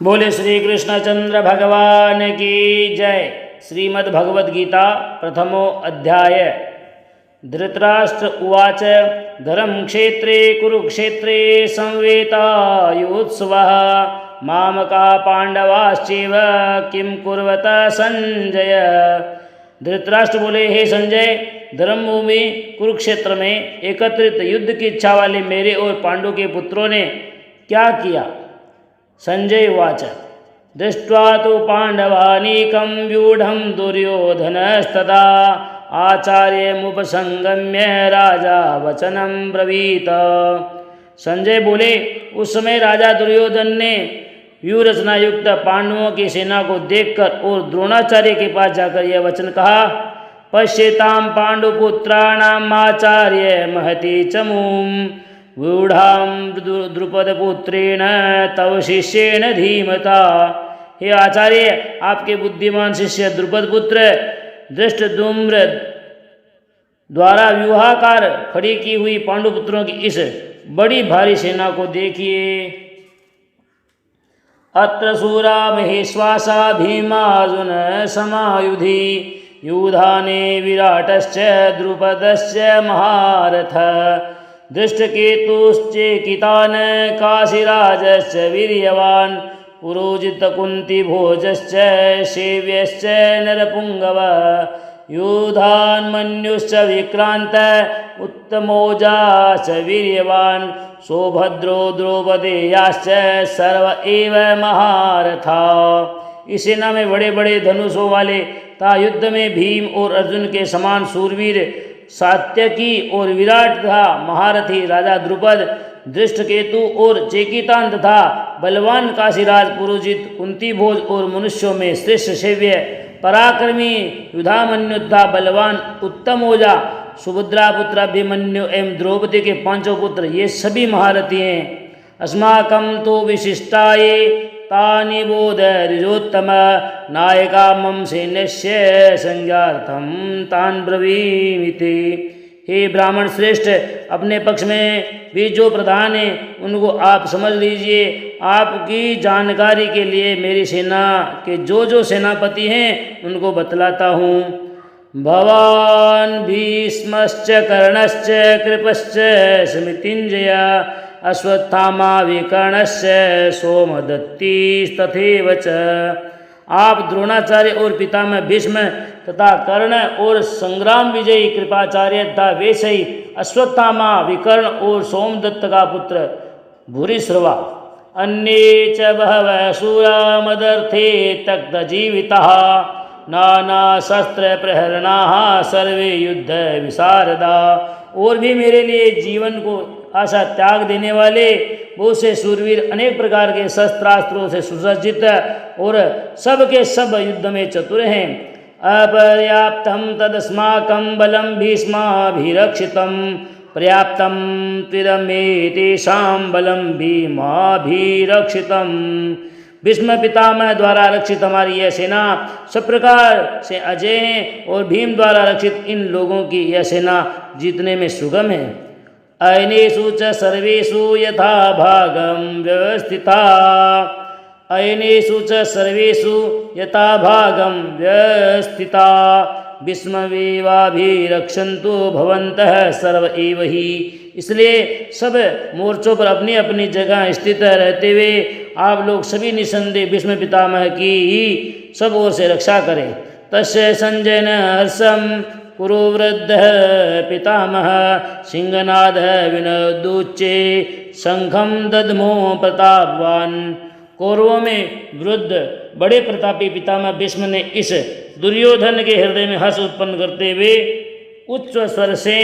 बोले श्री कृष्णचंद्र भगवान की जय। श्रीमद् भगवद गीता प्रथमो अध्याय। धृतराष्ट्र उवाच धर्म क्षेत्रे कुरुक्षेत्रे संवेतायुत्सवः मामका पांडवाश्चैव किं कुर्वत संजय। धृतराष्ट्र बोले, हे संजय, धर्मभूमि कुरुक्षेत्र में एकत्रित युद्ध की इच्छा वाले मेरे और पांडु के पुत्रों ने क्या किया। संजय उवाच दृष्ट्वा तो पांडवानीकं व्यूढ़ं दुर्योधनस्तदा आचार्यमुपसंगम्य राजा वचनं ब्रवीत। संजय बोले, उस समय राजा दुर्योधन ने व्यूह रचना युक्त पांडवों की सेना को देखकर और द्रोणाचार्य के पास जाकर यह वचन कहा, पश्येतां पांडुपुत्राणाम् आचार्य महती चमूं व्यूढ़ां द्रुपदपुत्रेण तव शिष्येण धीमता। हे आचार्य, आपके बुद्धिमान शिष्य द्रुपद पुत्र धृष्टद्युम्न द्वारा व्यूहाकार खड़ी की हुई पांडुपुत्रों की इस बड़ी भारी सेना को देखिए। अत्र शूरा महेश्वासा भीमार्जुन समायुधि युधाने विराटश्च द्रुपदश्च महारथ दृष्टकेतुश्चेकितान् काशीराजश्च वीर्यवान् पुरोजितकुन्तिभोजश्च सेव्यश्च नरपुङ्गव युधान्मन्युश्च विक्रान्त उत्तमोजाश्च वीर्यवान् सौभद्रो द्रौपदेयाश्च सर्व एव महारथा। इस सेना में बड़े बड़े धनुषों वाले तथा युद्ध में भीम और अर्जुन के समान सूरवीर सात्यकी और विराट तथा महारथी राजा द्रुपद, दृष्टकेतु और चेकितान तथा बलवान काशीराज पुरोजित कुंतीभोज और मनुष्यों में श्रेष्ठ सेव्य पराक्रमी युधामन्यु तथा बलवान उत्तमोजा सुभद्रा पुत्र अभिमन्यु एवं द्रौपदी के पांचों पुत्र, ये सभी महारथी हैं। अस्माकं तो विशिष्टाये तानि बोध ऋजोत्तम नायका मम सैन्यस्य संज्ञार्थं तान् ब्रवीमिति। हे ब्राह्मण श्रेष्ठ, अपने पक्ष में भी जो प्रधान हैं उनको आप समझ लीजिए। आपकी जानकारी के लिए मेरी सेना के जो सेनापति हैं उनको बतलाता हूँ। भवान् भीष्मश्च कर्णश्च कृपश्च समितिञ्जय अश्वत्थामा विकर्णस्य सोमदत्तिस्तथैव च। आप द्रोणाचार्य और पितामह भीष्म तथा कर्ण और संग्राम विजयी कृपाचार्य तथा वैसे ही अश्वत्थामा विकर्ण और सोमदत्त का पुत्र भूरिश्रवा अन्ये च बहवः शूरा मदर्थे त्यक्तजीविताः नाना शस्त्र प्रहरणाः सर्वे युद्ध विशारदा। और भी मेरे लिए जीवन को आशा त्याग देने वाले बहुत से शूरवीर अनेक प्रकार के शस्त्रास्त्रों से सुसज्जित और सब के सब युद्ध में चतुर हैं। अपर्याप्तं तदस्माकं बलं भीष्माभिरक्षितं पर्याप्तं त्विदमेतेषां बलं भीमाभिरक्षितं। भीष्म पितामह द्वारा रक्षित हमारी यह सेना सब प्रकार से अजय है और भीम द्वारा रक्षित इन लोगों की यह सेना जीतने में सुगम है। अयनेषु च सर्वेषु यथा भागं व्यवस्थिता अयनेषु च सर्वेषु यथा भागं व्यवस्थिता भीष्मवेवाभिरक्षन्तु भवन्तः सर्व एव हि। इसलिए सब मोर्चों पर अपनी अपनी जगह स्थित रहते हुए आप लोग सभी निसंदेह भीष्म पितामह की ही सब ओर से रक्षा करें। तस्य संजय न हर्षं कुरु वृद्धः पितामह सिंहनादः विनोदुच्चे शंखं दद्मो प्रतापवान्। कौरवों में वृद्ध बड़े प्रतापी पितामह भीष्म ने इस दुर्योधन के हृदय में हर्ष उत्पन्न करते हुए उच्च स्वर से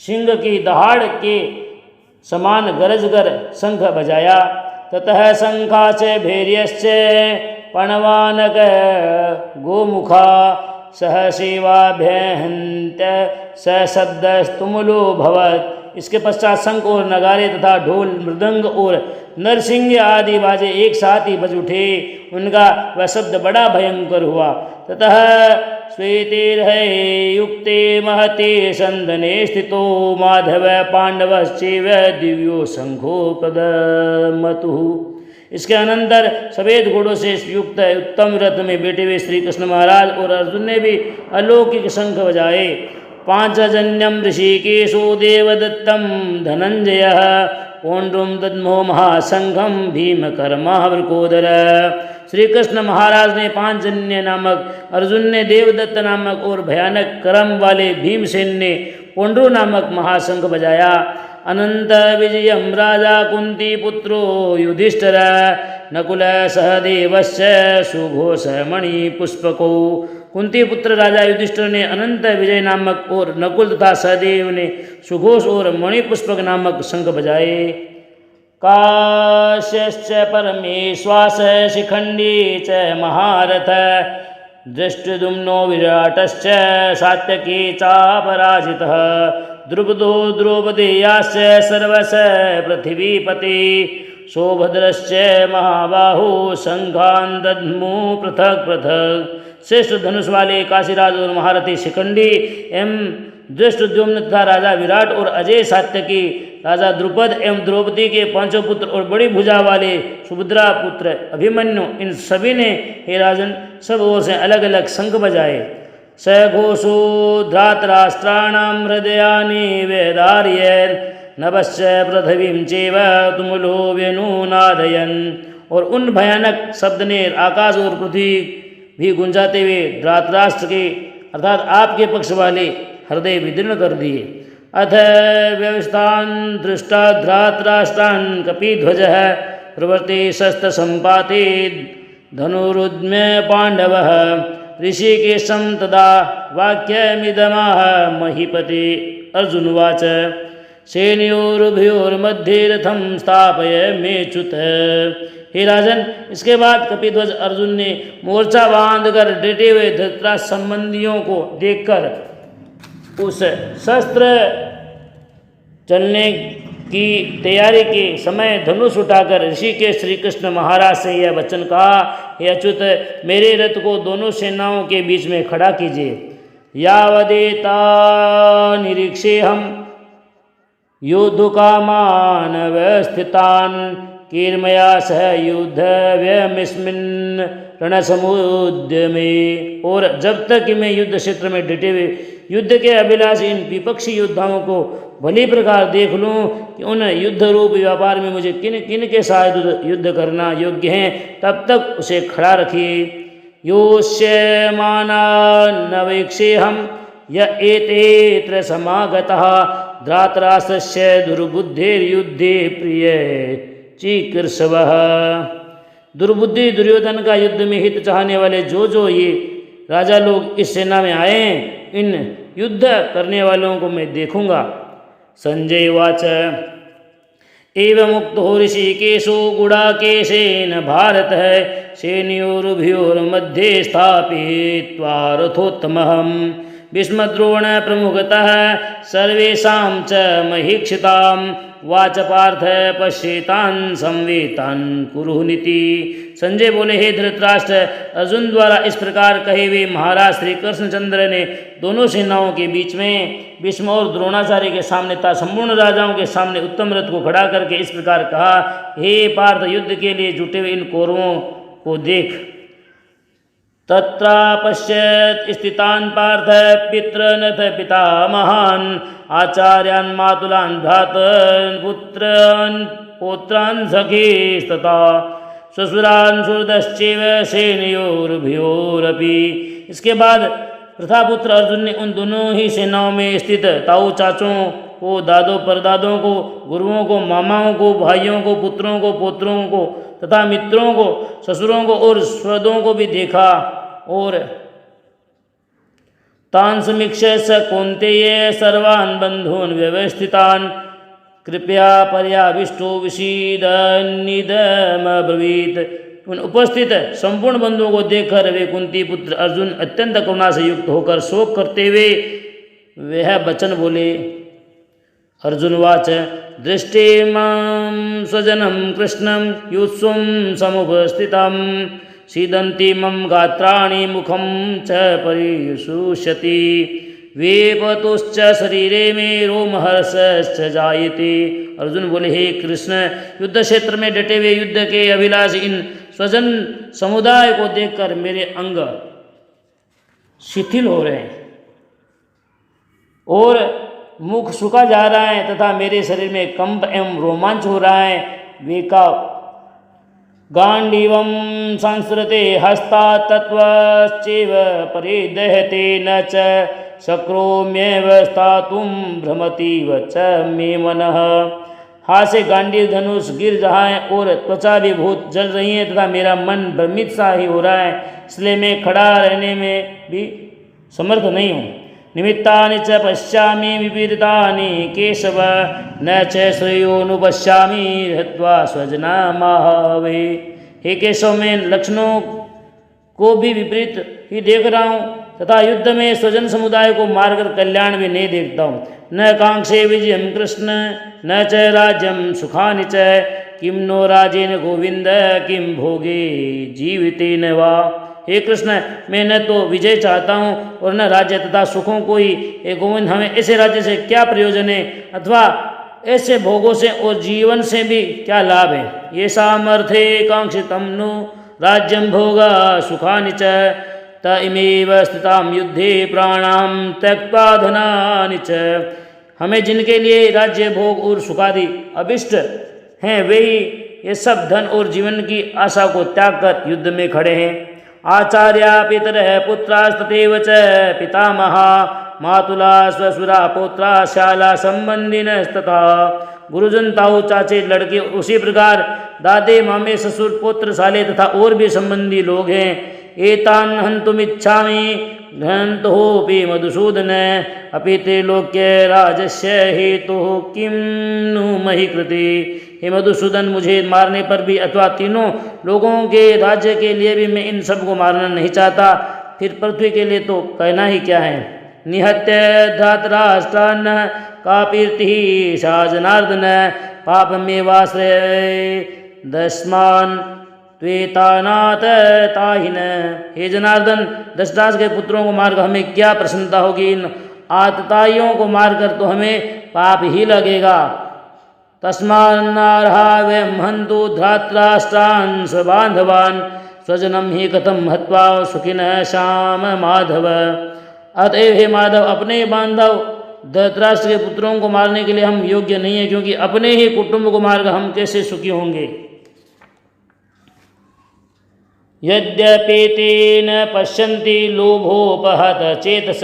सिंह की दहाड़ के समान गरज कर शंख बजाया। ततः शंखाच भैर्यश्च पणवानक गोमुखा सहसेवाभ्यहन्त सशब्दस्तुमुलो भवत्। इसके पश्चात शंख और नगारे तथा ढोल मृदंग और नरसिंह आदि बाजे एक साथ ही बज उठे। उनका वह शब्द बड़ा भयंकर हुआ। ततः श्वेतेर्हये युक्ते महते संदने स्थितो माधव पांडवश्चैव दिव्यो शंखो प्रदमतुः। इसके अनंतर सफ़ेद घोड़ों से युक्त उत्तम रथ में बैठे हुए श्री कृष्ण महाराज और अर्जुन ने भी अलौकिक शंख बजाए। पांचजन्यम ऋषिकेशो देवदत्तम धनंजय पौंड्रुम दद्मो महासंघम भीम कर्मावृकोदर। श्री कृष्ण महाराज ने पांचजन्य नामक, अर्जुन ने देवदत्त नामक और भयानक कर्म वाले भीमसेन ने पौंड्रु नामक महाशंख बजाया। अनंत विजयम राजा कुंती पुत्रो युधिष्ठिर नकुल सहदेवश्च सुघोष मणि पुष्पको। कुंती पुत्र राजा युधिष्ठिर ने अनंत विजय नामक और नकुल तथा सहदेव ने सुघोष और मणिपुष्पक नामक शंख बजाए। काश्यश्च परमेश्वास शिखंडी च महारथ दृष्टद्युम्नो विराटश्च सात्यकी चापराजितः द्रुपदो द्रौपदेयाश्च सर्वश पृथिवीपति सौभद्रश्च महाबाहु संघान दद्मु पृथक पृथक। श्रेष्ठ धनुष वाले काशीराज और महारथी शिखंडी एवं दृष्टद्युम्न तथा राजा विराट और अजय सात्यकी राजा द्रुपद एवं द्रौपदी के पांचों पुत्र और बड़ी भुजा वाले सुभद्रा पुत्र अभिमन्यु, इन सभी ने हे राजन सब ओर से अलग अलग शंख बजाए। सघोषो धृतराष्ट्राणां हृदयानि वेदार्यन् नभश्च पृथिवीं चैव तुमुलो वेणुनादयन्। और उन भयानक शब्द ने आकाश और पृथ्वी भी गुंजाते हुए धृतराष्ट्र के अर्थात आपके पक्ष वाले हृदय विदीर्ण कर दिए। अथ व्यवस्थान दृष्टा धृतराष्ट्रान् कपिध्वजः प्रवर्ते शस्त्र संपाते धनुरुद्मे पांडवः ऋषिकेशं तदा वाक्यमिदमाह महीपते। अर्जुनवाच सेनयोरुभयोर्मध्ये रथं स्थापय मेच्युत। हे राजन, इसके बाद कपिध्वज अर्जुन ने मोर्चा बांधकर डटे हुए धृतराष्ट्र संबंधियों को देखकर उस शस्त्र चलने की तैयारी के समय धनुष उठाकर ऋषिकेश श्री कृष्ण महाराज से यह वचन कहा, हे अच्युत, मेरे रथ को दोनों सेनाओं के बीच में खड़ा कीजिए। यावदेता निरीक्षेऽहं योद्धुकामान् व्यवस्थितान् कीर्मया सह युद्ध व्ययमिस्मिन् रणसमुद्यमे। और जब तक कि मैं युद्ध क्षेत्र में डटे हुए युद्ध के अभिलाषी इन विपक्षी योद्धाओं को भली प्रकार देख लूँ कि उन युद्ध रूप व्यापार में मुझे किन किन के साथ युद्ध करना योग्य हैं, तब तक उसे खड़ा रखिए। योष्यमाना नवेक्षेऽहं य एतेऽत्र समागतः धृतराष्ट्रस्य दुर्बुद्धिर्युद्धे प्रिय चिकीर्षवः। दुर्बुद्धि दुर्योधन का युद्ध में हित चाहने वाले जो ये राजा लोग इस सेना में आए, इन युद्ध करने वालों को मैं देखूंगा। संजय वाच एवं मुक्तो ऋषिकेशो गुडाकेशेन भारत सेनयोरुभयोर्मध्ये स्थापयित्वा रथोत्तमम् भीष्मद्रोण प्रमुखतः सर्वेषां च महीक्षितां वाच पार्थ पश्येतान् संवेतान् कुरुनीति। संजय बोले, हे धृतराष्ट्र, अर्जुन द्वारा इस प्रकार कहे हुए महाराज श्री कृष्णचंद्र ने दोनों सेनाओं के बीच में भीष्म और द्रोणाचार्य के सामने तथा संपूर्ण राजाओं के सामने उत्तम रथ को खड़ा करके इस प्रकार कहा, हे पार्थ, युद्ध के लिए जुटे हुए इन कौरवों को देख। तत्र पश्यत् स्थितान् पार्थ पितॄनथ पितामहान् आचार्यान् मातुलान् भ्रातॄन् पुत्रान् पौत्रान् सखीस्तथा ससुरान् सुहृदश्चैव सेनयोरुभयोरपि। इसके बाद प्रथापुत्र अर्जुन ने उन दोनों ही सेनाओं में स्थित ताऊ चाचों को, दादों परदादों को, गुरुओं को, मामाओं को, भाइयों को, पुत्रों को, पोत्रों को तथा मित्रों को, ससुरों को और स्वदों को भी देखा। और तान् समीक्ष्य स कौन्तेय सर्वान् बन्धून् व्यवस्थितान् कृपया पर्याविष्टो विषीदन्निदमब्रवीत्। उन उपस्थित संपूर्ण बंधुओं को देखकर वे कुंती पुत्र अर्जुन अत्यंत करुणा से युक्त होकर शोक करते हुए वह वचन बोले। अर्जुनवाच दृष्टिमां स्वजनं कृष्णं युत्सुं समुपस्थितं सीदन्ति मम गात्राणि मुखं च परिशुष्यति वेपतुश्च शरीरे मे रोमहर्षश्च जायते। अर्जुन बोले, हे कृष्ण, युद्ध क्षेत्र में डटे हुए युद्ध के अभिलाष इन स्वजन समुदाय को देखकर मेरे अंग शिथिल हो रहे हैं और मुख सूखा जा रहा है तथा मेरे शरीर में कंप एवं रोमांच हो रहा है। वेका गांडीवम संस्कृते हस्ता तत्वश्चैव परिदहते न च शक्रोम्येव स्थातुं भ्रमतीव च मे मनः। हाथ से गांडीव धनुष गिर रहा है और त्वचा भी बहुत जल रही है तथा मेरा मन भ्रमित सा ही हो रहा है, इसलिए मैं खड़ा रहने में भी समर्थ नहीं हूँ। निमित्तानि च पश्यामि विपरीतानि केशव न च श्रेयोनुपश्यामि हत्वा स्वजनामाहवे। हे केशव, मैं लक्षणों को भी विपरीत ही देख रहा हूँ तथा युद्ध में स्वजन समुदाय को मारकर कल्याण भी नहीं देखता हूँ। न कांक्षे विजयम कृष्ण न च राज्यम सुखानि च किम नो राजेन गोविंद किम भोगे जीवितेन वा। हे कृष्ण, मैं न तो विजय चाहता हूँ और न राज्य तथा सुखों को ही। हे गोविंद, हमें ऐसे राज्य से क्या प्रयोजन है अथवा ऐसे भोगों से और जीवन से भी क्या लाभ है। ये सामर्थ्य कांक्षितम नु राज्यम भोगा सुखानि च तमेव स्थिताम युद्धे प्राणाम त्यक्त्वा धनानि च। हमें जिनके लिए राज्य भोग और सुखादि अभिष्ट हैं वे ही ये सब धन और जीवन की आशा को त्याग कर युद्ध में खड़े हैं। आचार्या पितरः पुत्रास्तथैव च पितामहा मातुला स्वसुरा पौत्रा शाला संबंधिनस्तथा। गुरुजन, ताऊ, चाचे, लड़के, उसी प्रकार दादे, मामे, ससुर, पुत्र, साले तथा और भी संबंधी लोग हैं। एतान् हन्तुमिच्छामि हन्तोऽपि मधुसूदन अपि त्रैलोक्य राजस्य हेतुः किं नु महि कृते। हे मधुसूदन, मुझे मारने पर भी अथवा तीनों लोगों के राज्य के लिए भी मैं इन सब को मारना नहीं चाहता, फिर पृथ्वी के लिए तो कहना ही क्या है। निहत्य धातराष्ट्रान् कापीर्तिः सा जनार्दन पापमेवाश्रय दस्मान् त्वेतानात ताहिन। हे जनार्दन, दशराज के पुत्रों को मारकर हमें क्या प्रसन्नता होगी, इन आतताइयों को मारकर तो हमें पाप ही लगेगा। तस्मान्नार्हा वयं हन्तु धातराष्ट्रान् स्वबान्धवान् स्वजनं हि कथं हत्वा सुखिनः श्याम माधव। अतएव हे माधव, अपने बांधव धृतराष्ट्र के पुत्रों को मारने के लिए हम योग्य नहीं है, क्योंकि अपने ही कुटुंब को मारकर हम कैसे सुखी होंगे। यद्यपेतेन पश्यन्ति लोभोपहत चेतस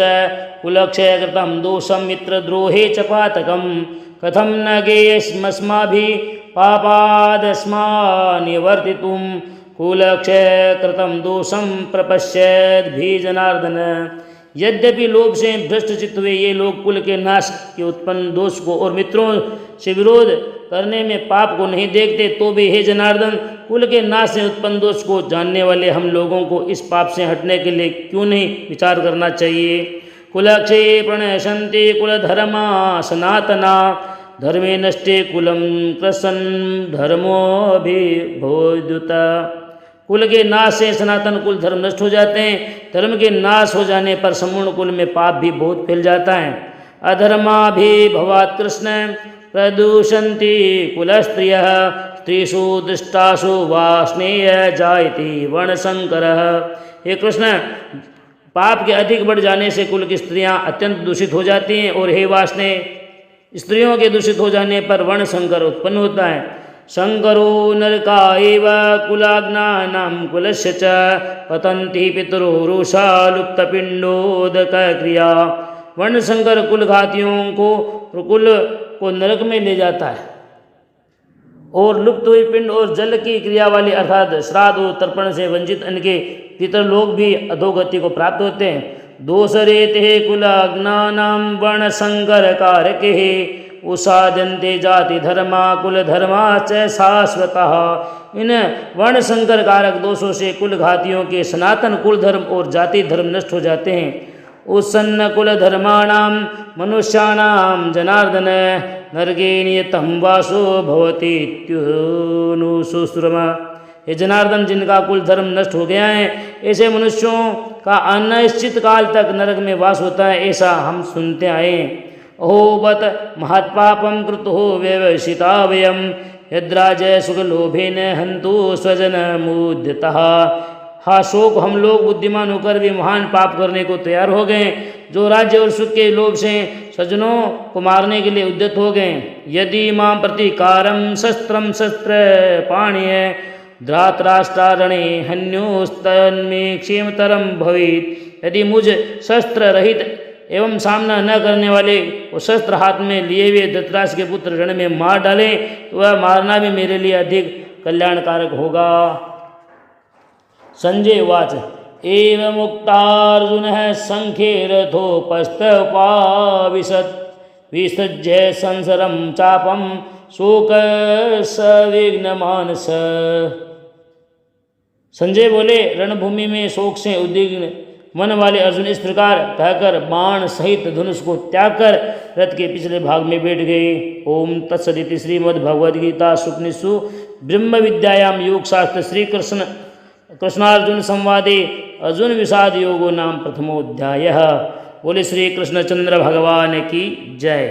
कुलक्षय कृतं दोषं मित्रद्रोहे च पातकं कथं न गेयस्मस्माभिः पापादस्मान् निवर्तितुं कुलक्षय कृतं दोषं प्रपश्यद्भिः जनार्दन। यद्यपि लोभ से भ्रष्ट चित्त हुए ये लोग कुल के नाश के उत्पन्न दोष को और मित्रों से विरोध करने में पाप को नहीं देखते, तो भी हे जनार्दन, कुल के नाश से उत्पन्न दोष को जानने वाले हम लोगों को इस पाप से हटने के लिए क्यों नहीं विचार करना चाहिए। कुलक्षये प्रणश्यन्ते कुलधर्मा सनातना धर्मे नष्टे कुलं कृशन् धर्मोऽभिभूद्युत। कुल के नाश से सनातन कुल धर्म नष्ट हो जाते हैं। धर्म के नाश हो जाने पर संपूर्ण कुल में पाप भी बहुत फैल जाता है। अधर्माभिभवात् कृष्ण प्रदूषन्ति कुलस्त्रियः स्त्रीषु दृष्टासु वा स्नेह जायते वर्णशंकरः। हे कृष्ण, पाप के अधिक बढ़ जाने से कुल की स्त्रियां अत्यंत दूषित हो जाती हैं और हे वासने, स्त्रियों के दूषित हो जाने पर वर्णशंकर उत्पन्न होता है। शंकरो नरका एव कुलाग्नानां कुलस्य च पतन्ति पितरो रुषा लुप्तपिंडोदक क्रिया। वर्णशंकर कुलघातियों को कुल को नरक में ले जाता है और लुप्त हुई पिंड और जल की क्रिया वाली अर्थात श्राद्ध और तर्पण से वंचित इनके पितर लोग भी अधोगति को प्राप्त होते हैं। दोषरेते कुलाग्नानां वर्णशंकर कारके उसादन्ते जाति धर्मा कुल धर्मा च शाश्वतः। इन वर्णशंकर कारक दोषों से कुल घातियों के सनातन कुल धर्म और जाति धर्म नष्ट हो जाते हैं। उत्सन्न कुल धर्माणां मनुष्याणां जनार्दन नरके नियतं वासो भवति इत्युनुशुश्रुमा। हे जनार्दन, जिनका कुल धर्म नष्ट हो गया है ऐसे मनुष्यों का अनिश्चित काल तक नरक में वास होता है, ऐसा हम सुनते आए हैं। अहो बत महत्पापं कृतो व्यवसिता वयं यद्राज सुखलोभेन हंतु स्वजनमुद्यतः। हाँ, शोक हम लोग बुद्धिमान होकर भी महान पाप करने को तैयार हो गए, जो राज्य और सुख के लोभ से सज्जनों को मारने के लिए उद्यत हो गए। यदि मां प्रतिकारम शस्त्रम शस्त्र पाणिय धृतराष्ट्रारणे हन्योस्तन्मे क्षेमतरम भवेत्। यदि मुझ शस्त्र रहित एवं सामना न करने वाले वो शस्त्र हाथ में लिए हुए धृतराष्ट्र के पुत्र रण में मार डाले तो वह मारना भी मेरे लिए अधिक कल्याणकारक होगा। संजय उवाच एवमुक्तार्जुनः संख्ये रथोपस्थोपाविशत् विसृज्य संसरं चापं शोकसंविघ्नमानस। संजय बोले, रणभूमि में शोक से उद्विग्न मन वाले अर्जुन इस प्रकार कहकर बाण सहित धनुष को त्याग कर रथ के पिछले भाग में बैठ गए। ओम तत्सदिति श्रीमद्भगवद्गीता उपनिषदु ब्रह्म विद्यायाम योग शास्त्र श्री कृष्णार्जुन संवादे अर्जुन विषाद योगो नाम प्रथमोध्याय। बोले श्री कृष्णचंद्र भगवान की जय।